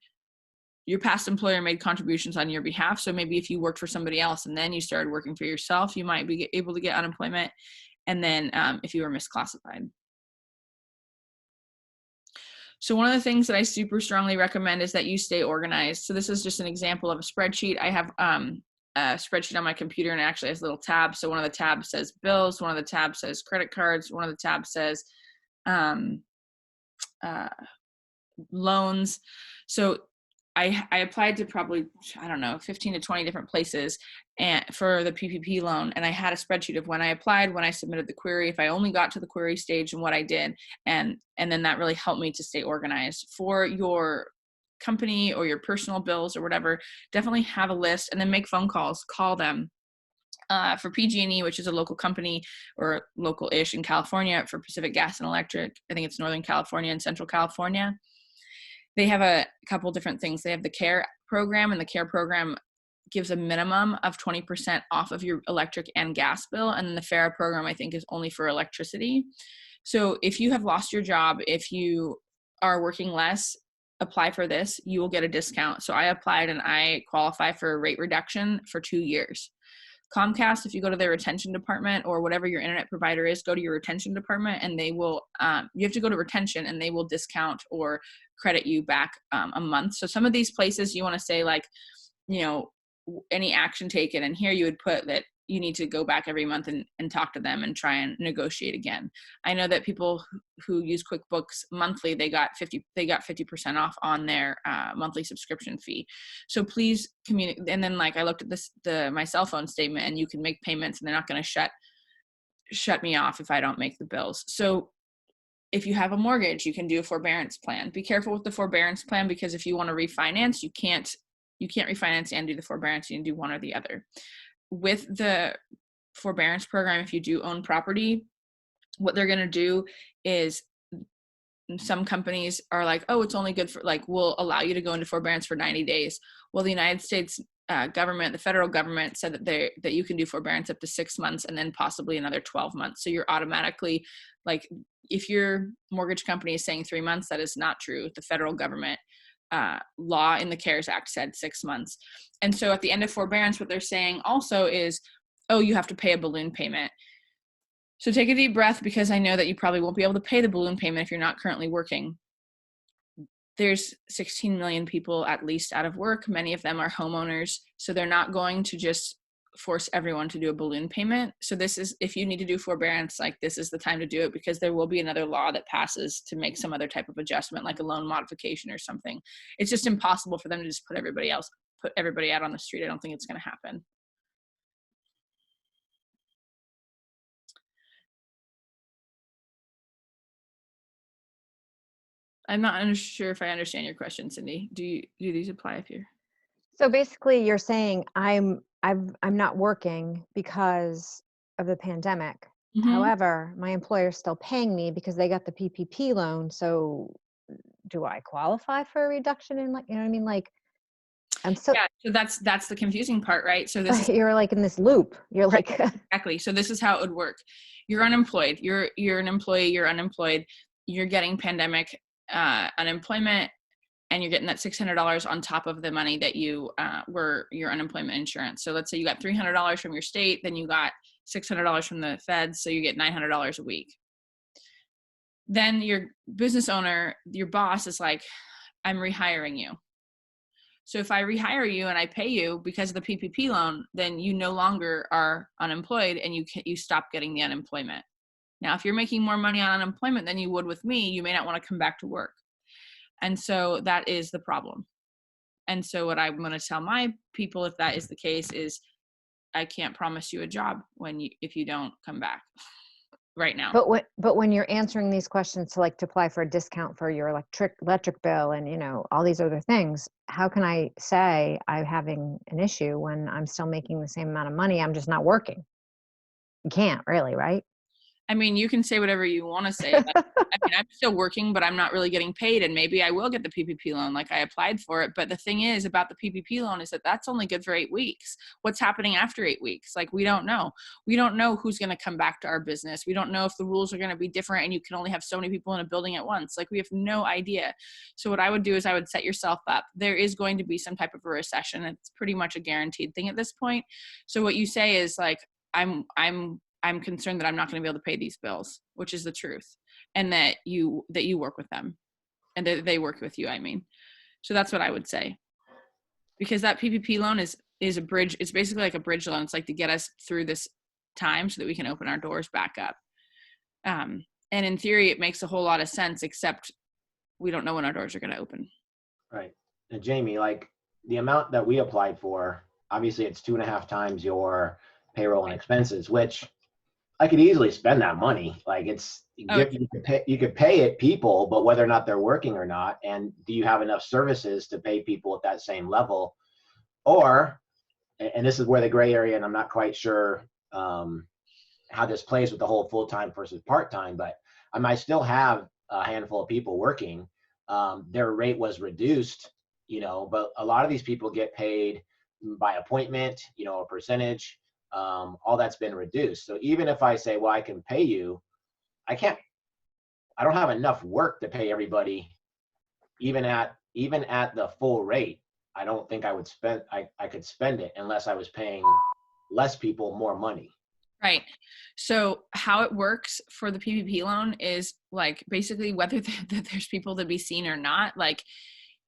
Your past employer made contributions on your behalf. So maybe if you worked for somebody else and then you started working for yourself, you might be able to get unemployment. And then if you were misclassified. So one of the things that I super strongly recommend is that you stay organized. So this is just an example of a spreadsheet. I have a spreadsheet on my computer, and it actually has little tabs. So one of the tabs says bills, one of the tabs says credit cards, one of the tabs says loans. So I applied to probably, I don't know, 15 to 20 different places and for the PPP loan. And I had a spreadsheet of when I applied, when I submitted the query, if I only got to the query stage, and what I did. And then that really helped me to stay organized. For your company or your personal bills or whatever, definitely have a list and then make phone calls, call them. For PG&E, which is a local company or local-ish in California, for Pacific Gas and Electric, I think it's Northern California and Central California. They have a couple different things. They have the CARE program, and the CARE program gives a minimum of 20% off of your electric and gas bill. And then the FARA program, I think, is only for electricity. So if you have lost your job, if you are working less, apply for this. You will get a discount. So I applied and I qualify for a rate reduction for 2 years. Comcast, if you go to their retention department, or whatever your internet provider is, go to your retention department, and they will, you have to go to retention, and they will discount or credit you back a month. So some of these places you want to say, like, you know, any action taken, and here you would put that you need to go back every month and talk to them and try and negotiate again. I know that people who use QuickBooks monthly, they got 50% off on their monthly subscription fee. So please communicate. And then, like, I looked at my cell phone statement, and you can make payments, and they're not going to shut me off if I don't make the bills. So if you have a mortgage, you can do a forbearance plan. Be careful with the forbearance plan, because if you want to refinance, you can't refinance and do the forbearance. You can do one or the other. With the forbearance program, if you do own property, what they're going to do is, some companies are like, oh, it's only good for, like, we'll allow you to go into forbearance for 90 days. Well, the United States government, the federal government, said that you can do forbearance up to 6 months and then possibly another 12 months. So you're automatically, like, if your mortgage company is saying 3 months, that is not true. The federal government law in the CARES Act said 6 months. And so at the end of forbearance, what they're saying also is, oh, you have to pay a balloon payment. So take a deep breath, because I know that you probably won't be able to pay the balloon payment if you're not currently working. There's 16 million people at least out of work. Many of them are homeowners. So they're not going to just force everyone to do a balloon payment. So this is, if you need to do forbearance, like, this is the time to do it, because there will be another law that passes to make some other type of adjustment, like a loan modification or something. It's just impossible for them to just put everybody out on the street. I don't think it's going to happen. I'm not sure if I understand your question, Cindy. Do these apply if you're? So basically, you're saying I'm not working because of the pandemic. Mm-hmm. However, my employer's still paying me because they got the PPP loan. So do I qualify for a reduction in, like, you know what I mean? Like, I'm so, Yeah, so that's the confusing part, right? So this is you're like in this loop. You're right, like, exactly. So this is how it would work. You're unemployed. You're an employee. You're unemployed. You're getting pandemic unemployment, and you're getting that $600 on top of the money that you were your unemployment insurance. So let's say you got $300 from your state, then you got $600 from the feds, so you get $900 a week. Then your business owner, your boss is like, I'm rehiring you. So if I rehire you and I pay you because of the PPP loan, then you no longer are unemployed and you stop getting the unemployment. Now, if you're making more money on unemployment than you would with me, you may not want to come back to work. And so that is the problem. And so what I'm going to tell my people, if that is the case, is I can't promise you a job if you don't come back right now. but when you're answering these questions to like to apply for a discount for your electric bill and, you know, all these other things, how can I say I'm having an issue when I'm still making the same amount of money? I'm just not working. You can't really, right? I mean, you can say whatever you want to say. Like, I mean, I'm still working, but I'm not really getting paid. And maybe I will get the PPP loan, like I applied for it. But the thing is about the PPP loan is that that's only good for 8 weeks. What's happening after 8 weeks? Like, we don't know. We don't know who's going to come back to our business. We don't know if the rules are going to be different and you can only have so many people in a building at once. Like, we have no idea. So what I would do is I would set yourself up. There is going to be some type of a recession. It's pretty much a guaranteed thing at this point. So what you say is like, I'm concerned that I'm not going to be able to pay these bills, which is the truth. And that you work with them and that they work with you. I mean, so that's what I would say, because that PPP loan is a bridge. It's basically like a bridge loan. It's like to get us through this time so that we can open our doors back up. And in theory, it makes a whole lot of sense, except we don't know when our doors are going to open. Right. And Jaimi, like the amount that we applied for, obviously it's 2.5 times your payroll and expenses, which I could easily spend that money. Like you could pay it people, but whether or not they're working or not, and do you have enough services to pay people at that same level? Or, and this is where the gray area, and I'm not quite sure how this plays with the whole full-time versus part-time, but I might still have a handful of people working. Their rate was reduced, you know, but a lot of these people get paid by appointment, you know, a percentage. All that's been reduced. So even if I say, well, I can pay you, I don't have enough work to pay everybody, even at the full rate. I don't think I could spend it unless I was paying less people more money. Right. So how it works for the PPP loan is like basically whether there's people to be seen or not, like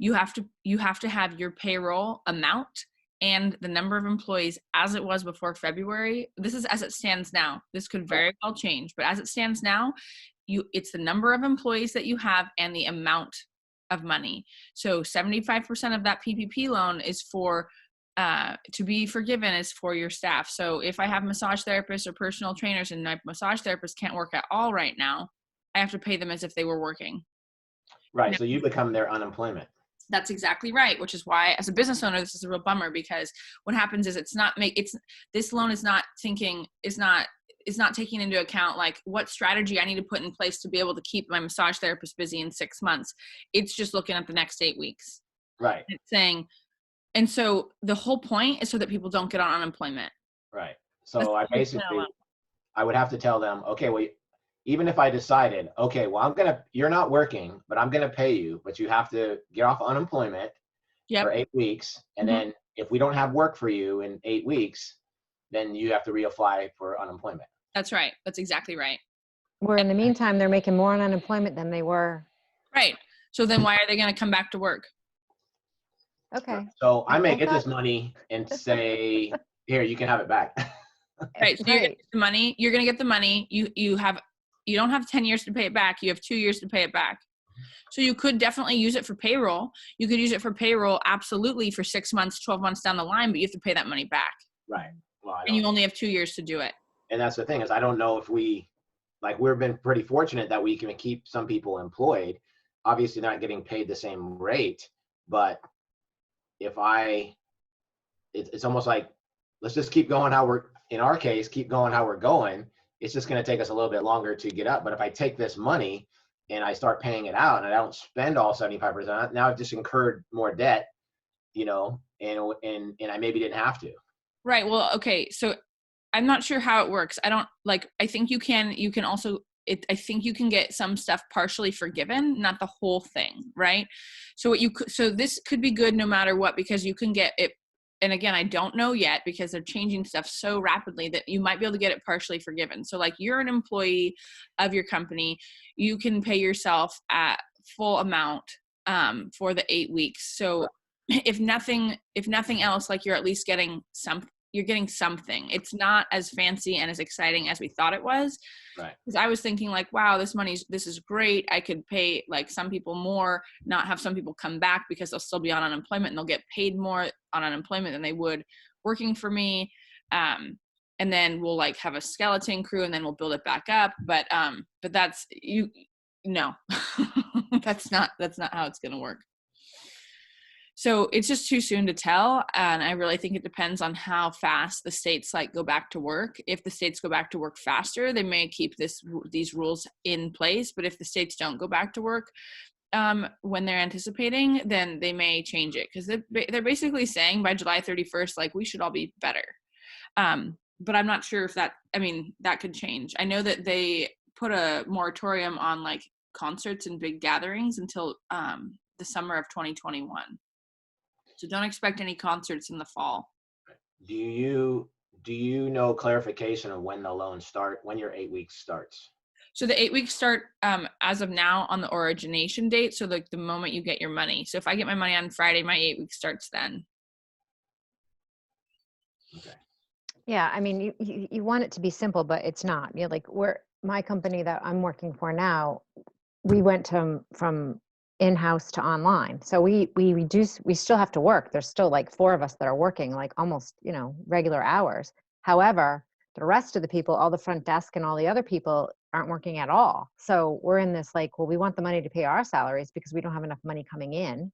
you have to have your payroll amount and the number of employees as it was before February. This is as it stands now. This could very well change, but as it stands now, it's the number of employees that you have and the amount of money. So 75% of that PPP loan is for to be forgiven is for your staff. So if I have massage therapists or personal trainers and my massage therapist can't work at all right now, I have to pay them as if they were working. Right. Now, so you become their unemployment. that's exactly right, which is why as a business owner, this is a real bummer, because what happens is this loan is not taking into account like what strategy I need to put in place to be able to keep my massage therapist busy in 6 months. It's just looking at the next 8 weeks. Right. It's saying, and so the whole point is so that people don't get on unemployment. Right. So I would have to tell them, okay, well, even if I decided, okay, well, you're not working, but I'm going to pay you, but you have to get off unemployment for 8 weeks. And then if we don't have work for you in 8 weeks, then you have to reapply for unemployment. That's right. That's exactly right. Where in the meantime, they're making more on unemployment than they were. Right. So then why are they going to come back to work? Okay. So I may get this money and say, here, you can have it back. Right. So you're going to get the money. You're going to get the money. You don't have 10 years to pay it back. You have 2 years to pay it back. So you could definitely use it for payroll. You could use it for payroll, absolutely, for 6 months, 12 months down the line, but you have to pay that money back. Right. Well, and you only have 2 years to do it. And that's the thing is, I don't know if we've been pretty fortunate that we can keep some people employed, obviously not getting paid the same rate, but it's almost like, let's just keep going keep going how we're going. It's just going to take us a little bit longer to get up. But if I take this money and I start paying it out and I don't spend all 75%, now I've just incurred more debt. and I maybe didn't have to. Right. Well, okay. So I'm not sure how it works. I think you can also, I think you can get some stuff partially forgiven, not the whole thing. Right. So so this could be good no matter what, because you can get it. And again, I don't know yet because they're changing stuff so rapidly that you might be able to get it partially forgiven. So like you're an employee of your company, you can pay yourself at full amount for the 8 weeks. So if nothing else, like you're at least getting something. It's not as fancy and as exciting as we thought it was. Right. Because I was thinking like, wow, this is great. I could pay like some people more, not have some people come back because they'll still be on unemployment and they'll get paid more on unemployment than they would working for me. And then we'll like have a skeleton crew and then we'll build it back up. But that's no, that's not how it's going to work. So it's just too soon to tell. And I really think it depends on how fast the states like go back to work. If the states go back to work faster, they may keep these rules in place. But if the states don't go back to work when they're anticipating, then they may change it. Because they're basically saying by July 31st, like we should all be better. But I'm not sure if that could change. I know that they put a moratorium on like concerts and big gatherings until the summer of 2021. So don't expect any concerts in the fall. Do you know clarification of when the loan when your 8 weeks starts? So the 8 weeks start as of now on the origination date. So like the moment you get your money. So if I get my money on Friday, my 8 weeks starts then. Okay. Yeah, I mean, you want it to be simple, but it's not. Like my company that I'm working for now, we went from in-house to online. So we still have to work. There's still like 4 of us that are working like almost, regular hours. However, the rest of the people, all the front desk and all the other people aren't working at all. So we're in this like, well, we want the money to pay our salaries because we don't have enough money coming in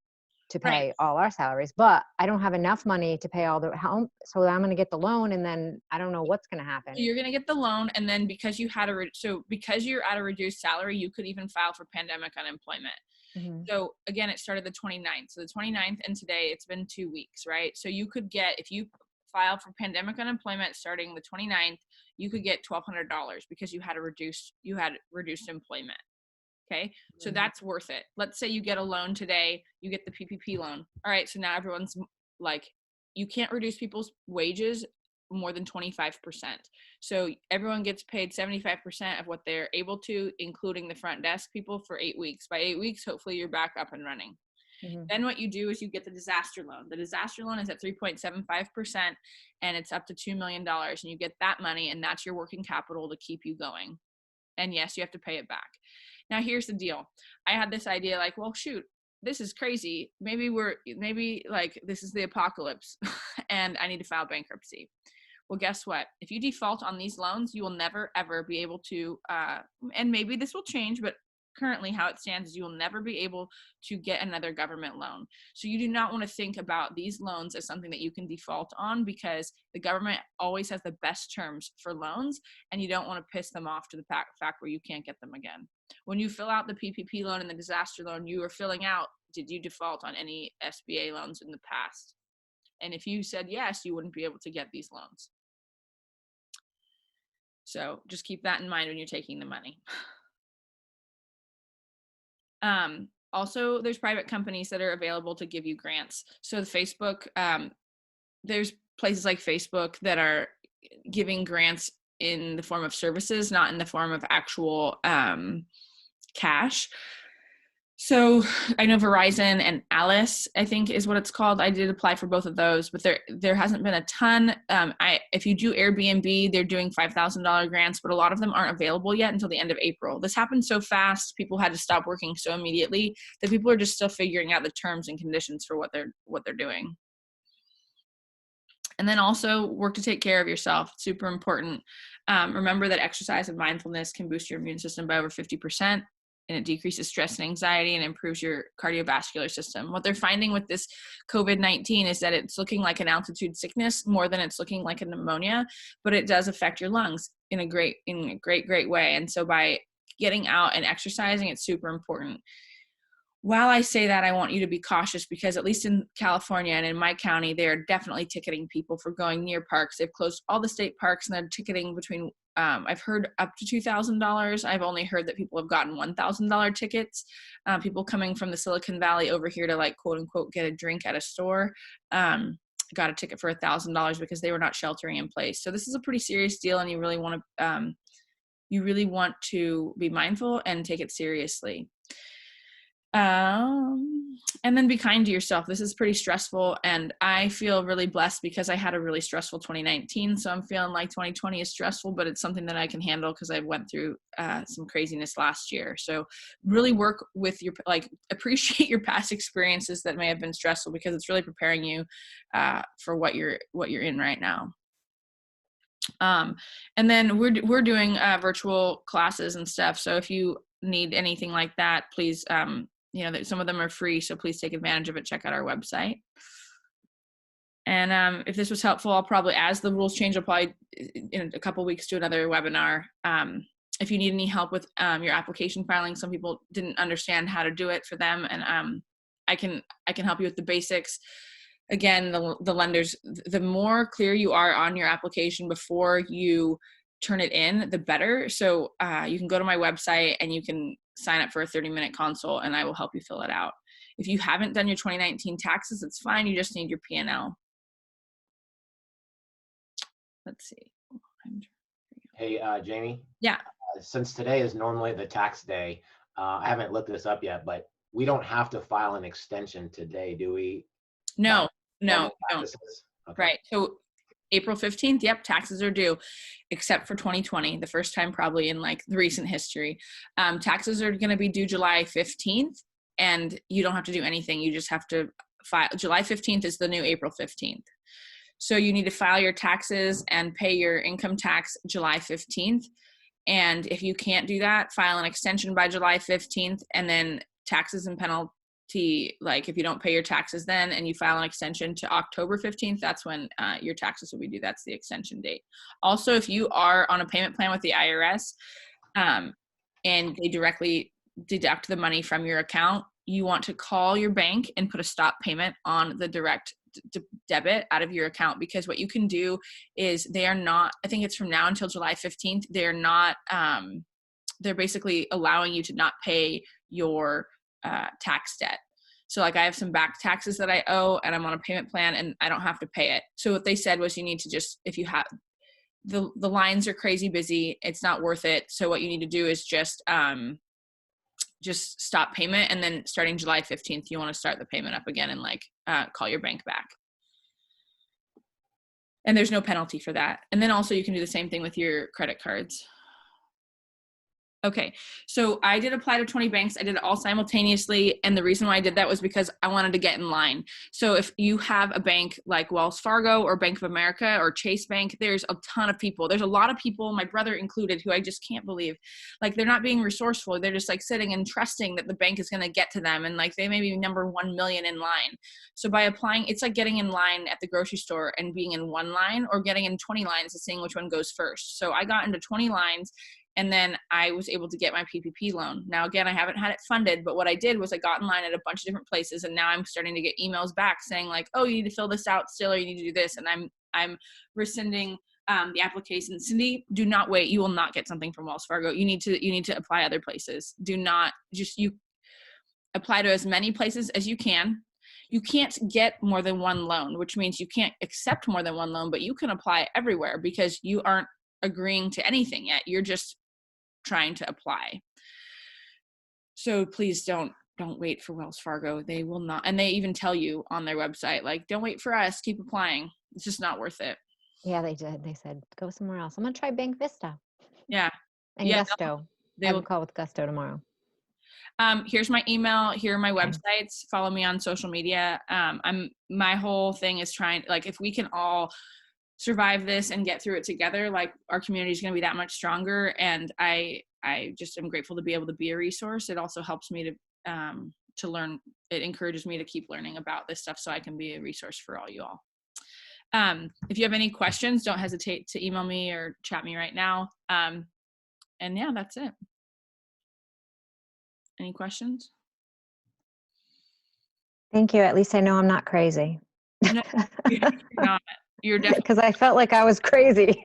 to pay all our salaries, but I don't have enough money to pay all the home. So I'm going to get the loan and then I don't know what's going to happen. So you're going to get the loan. And then because you're at a reduced salary, you could even file for pandemic unemployment. Mm-hmm. So again, it started the 29th. So the 29th and today it's been 2 weeks, right? So you could get, if you file for pandemic unemployment starting the 29th, you could get $1,200 because you had reduced employment. Okay. So that's worth it. Let's say you get a loan today, you get the PPP loan. All right. So now everyone's like, you can't reduce people's wages more than 25%. So everyone gets paid 75% of what they're able to, including the front desk people for 8 weeks. By 8 weeks, hopefully you're back up and running. Mm-hmm. Then what you do is you get the disaster loan. The disaster loan is at 3.75% and it's up to $2 million. And you get that money and that's your working capital to keep you going. And yes, you have to pay it back. Now, here's the deal. I had this idea like, well, shoot, this is crazy. Maybe like this is the apocalypse and I need to file bankruptcy. Well, guess what? If you default on these loans, you will never, ever be able to, and maybe this will change, but currently how it stands is you will never be able to get another government loan. So you do not want to think about these loans as something that you can default on because the government always has the best terms for loans and you don't want to piss them off to the fact where you can't get them again. When you fill out the PPP loan and the disaster loan, you are filling out, did you default on any SBA loans in the past? And if you said yes, you wouldn't be able to get these loans. So just keep that in mind when you're taking the money. Also, there's private companies that are available to give you grants. So the Facebook, there's places like Facebook that are giving grants in the form of services, not in the form of actual cash. So I know Verizon and Alice, I think is what it's called. I did apply for both of those, but there hasn't been a ton. If you do Airbnb, they're doing $5,000 grants, but a lot of them aren't available yet until the end of April. This happened so fast. People had to stop working so immediately that people are just still figuring out the terms and conditions for what they're doing. And then also work to take care of yourself. Super important. Remember that exercise and mindfulness can boost your immune system by over 50%. And it decreases stress and anxiety and improves your cardiovascular system. What they're finding with this COVID-19 is that it's looking like an altitude sickness more than it's looking like a pneumonia, but it does affect your lungs in a great way. And so by getting out and exercising, it's super important. while I say that, I want you to be cautious because at least in California and in my county, they're definitely ticketing people for going near parks. They've closed all the state parks and they're ticketing between, I've heard up to $2,000. I've only heard that people have gotten $1,000 tickets. People coming from the Silicon Valley over here to like, quote unquote, get a drink at a store, got a ticket for $1,000 because they were not sheltering in place. So this is a pretty serious deal and you really want to be mindful and take it seriously. And then be kind to yourself. This is pretty stressful and I feel really blessed because I had a really stressful 2019. So I'm feeling like 2020 is stressful, but it's something that I can handle because I went through some craziness last year. So really work with your, like, appreciate your past experiences that may have been stressful because it's really preparing you for what you're in right now. And then we're doing virtual classes and stuff. So if you need anything like that, please, some of them are free, so please take advantage of it. Check out our website. And if this was helpful, I'll probably, as the rules change, I'll probably in a couple weeks do another webinar. If you need any help with your application filing, some people didn't understand how to do it for them, and I can help you with the basics. Again, the lenders, the more clear you are on your application before you turn it in, the better. So you can go to my website and you can sign up for a 30-minute consult and I will help you fill it out. If you haven't done your 2019 taxes, it's fine. You just need your P&L. Let's see. Hey, Jaimi. Yeah. Since today is normally the tax day, I haven't looked this up yet, but we don't have to file an extension today, do we? No, Normal don't. practices? Okay. Right. So April 15th, yep, taxes are due, except for 2020, the first time probably in like the recent history. Taxes are going to be due July 15th, and you don't have to do anything. You just have to file. July 15th is the new April 15th. So you need to file your taxes and pay your income tax July 15th. And if you can't do that, file an extension by July 15th, and then taxes and penalty, like if you don't pay your taxes then and you file an extension to October 15th, that's when your taxes will be due. That's the extension date. Also, if you are on a payment plan with the IRS and they directly deduct the money from your account, you want to call your bank and put a stop payment on the direct debit out of your account, because what you can do is they are not, I think it's from now until July 15th, they're not, they're basically allowing you to not pay your tax debt. So like I have some back taxes that I owe and I'm on a payment plan and I don't have to pay it. So what they said was you need to just, if you have, the lines are crazy busy, it's not worth it. So what you need to do is just stop payment, and then starting July 15th, you want to start the payment up again and like call your bank back. And there's no penalty for that. And then also you can do the same thing with your credit cards. Okay, so I did apply to 20 banks. I did it all simultaneously. And the reason why I did that was because I wanted to get in line. So if you have a bank like Wells Fargo or Bank of America or Chase Bank, there's a ton of people. There's a lot of people, my brother included, who I just can't believe. Like they're not being resourceful. They're just like sitting and trusting that the bank is going to get to them. And like they may be number 1 million in line. So by applying, it's like getting in line at the grocery store and being in one line or getting in 20 lines and seeing which one goes first. So I got into 20 lines. And then I was able to get my PPP loan. Now, again, I haven't had it funded, but what I did was I got in line at a bunch of different places, and now I'm starting to get emails back saying like, oh, you need to fill this out still, or you need to do this. And I'm rescinding the application. Cindy, do not wait. You will not get something from Wells Fargo. You need to apply other places. Do not you apply to as many places as you can. You can't get more than one loan, which means you can't accept more than one loan, but you can apply everywhere because you aren't agreeing to anything yet. You're just trying to apply. So please don't wait for Wells Fargo. They will not, and they even tell you on their website, like, don't wait for us, keep applying. It's just not worth it. Yeah, they did. They said, go somewhere else. I'm going to try Bank Vista. Yeah. And Gusto. I have a call with Gusto tomorrow. Here's my email. Here are my websites. Follow me on social media. My whole thing is trying, like, if we can all survive this and get through it together, like our community is going to be that much stronger. And I just am grateful to be able to be a resource. It also helps me to learn. It encourages me to keep learning about this stuff so I can be a resource for all you all. If you have any questions, don't hesitate to email me or chat me right now. And yeah, that's it. Any questions? Thank you. At least I know I'm not crazy. No, you're not. You're definitely, Because I felt like I was crazy.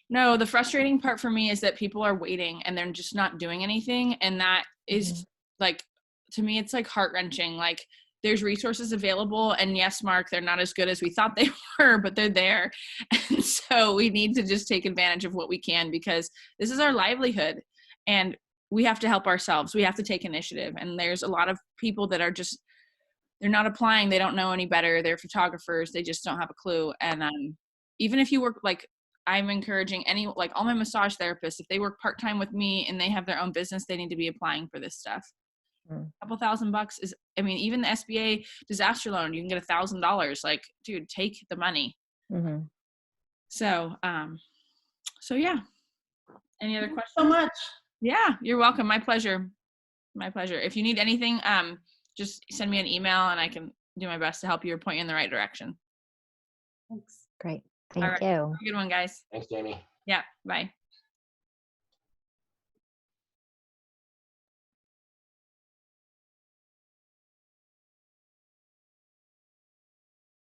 no, the frustrating part for me is that people are waiting and they're just not doing anything. And that is like, to me, it's like heart-wrenching. Like, there's resources available, and yes, Mark, they're not as good as we thought they were, but they're there. And so we need to just take advantage of what we can, because this is our livelihood and we have to help ourselves. We have to take initiative. And there's a lot of people that are just, they're not applying. They don't know any better. They're photographers. They just don't have a clue. And even if you work, like, I'm encouraging like all my massage therapists, if they work part-time with me and they have their own business, they need to be applying for this stuff. A couple $1,000 is, I mean, even the SBA disaster loan, you can get $1,000. Like, dude, take the money. So, so yeah. Any other questions? So much. Yeah, you're welcome. My pleasure. My pleasure. If you need anything, just send me an email and I can do my best to help you or point you in the right direction. Thanks. Great. Thank All right. you. Have a good one, guys. Thanks, Jamie. Yeah. Bye.